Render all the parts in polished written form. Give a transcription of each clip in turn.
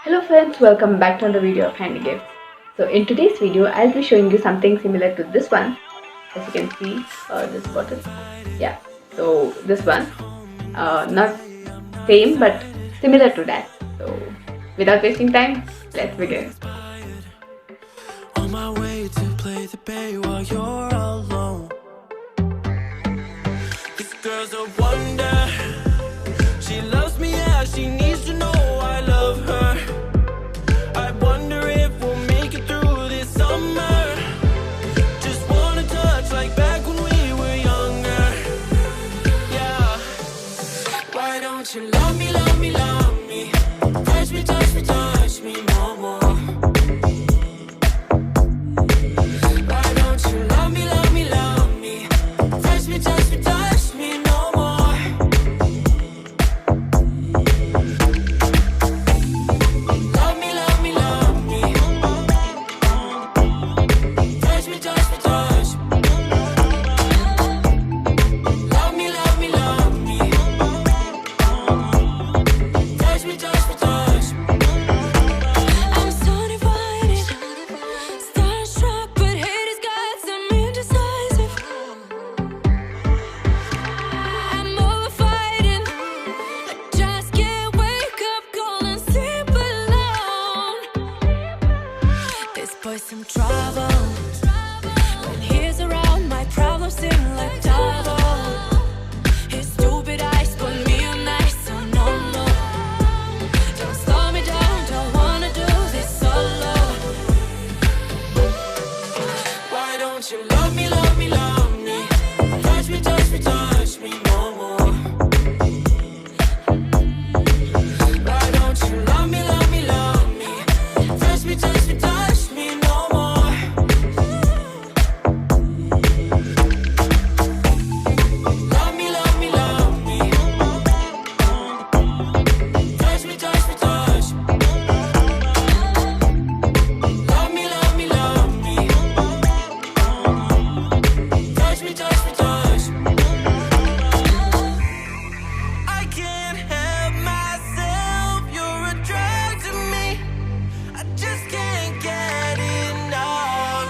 Hello friends, welcome back to another video of Handy Gifts. So in today's video, I'll be showing you something similar to this one. As you can see, this bottle. Yeah, so this one, not same but similar to that. So without wasting time, let's begin. On my way to play the bay while you're alone. This girl's a wonder. She loves me, yeah, she needs to know I love her. I wonder if we'll make it through this summer. Just wanna touch like back when we were younger. Yeah. Why don't you love me, love me, love me? Touch me, touch me, touch me no more. Why don't you love me, love me, love me? Touch me, touch me, touch me no more. Love me, love me, love me. Touch me, touch me, touch me. Love me, love me, love me. Touch me, touch me, touch me. I'm so divided, starstruck, but hate has got some indecisive. I'm over fighting, I just can't wake up cold and sleep alone. This boy's some trouble. When he's around, my problems seem like double. His stupid eyes put me on ice, so no, no. Don't slow me down, don't wanna do this solo. Why don't you love me, love me, love me? Touch me, touch me, touch me no more. Why don't you love me, love me, love me? Touch me, touch me, touch me no more. Love me, love me, love me. Touch me, touch me, touch me. Love me, love me, love me. Touch me, touch me, touch me. I can't help myself, you're a drug to me. I just can't get enough.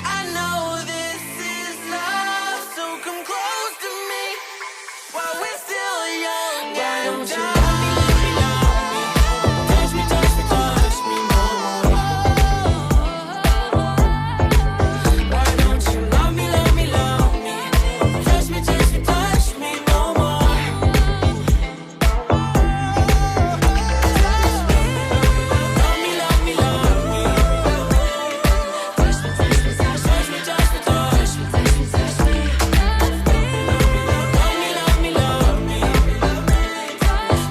I know this is love, so come close to me while we're still young. Why don't you love me, love me, love me? Touch me, touch me, touch me no more. Why don't you love me, love me, love me? Touch me, touch me, touch me no more. Love me, love me, love me. Touch me, touch me, touch me, touch me, touch me, touch me, touch me. Love me, love me, love me.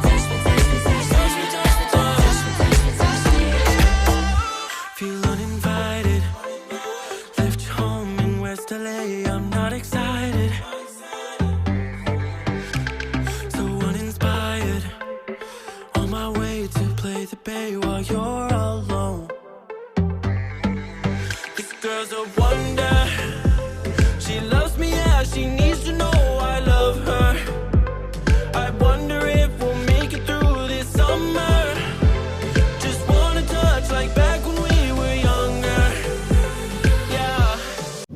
Touch me, touch me, touch me, touch me, touch me, touch me. Feel uninvited. Left home in West LA, I'm not excited. So uninspired. On my way to play the bay while you're alone. This girl's a wonder. She loves me, yeah, she needs to know I love her. I wonder if we'll make it through this summer. Just wanna touch like back when we were younger. Yeah.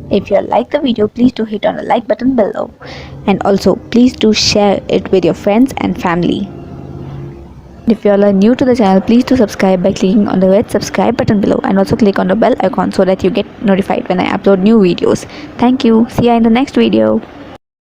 If you like the video, please do hit on the like button below, and also please do share it with your friends and family. If you all are new to the channel, please do subscribe by clicking on the red subscribe button below, and also click on the bell icon so that you get notified when I upload new videos. Thank you. See you in the next video.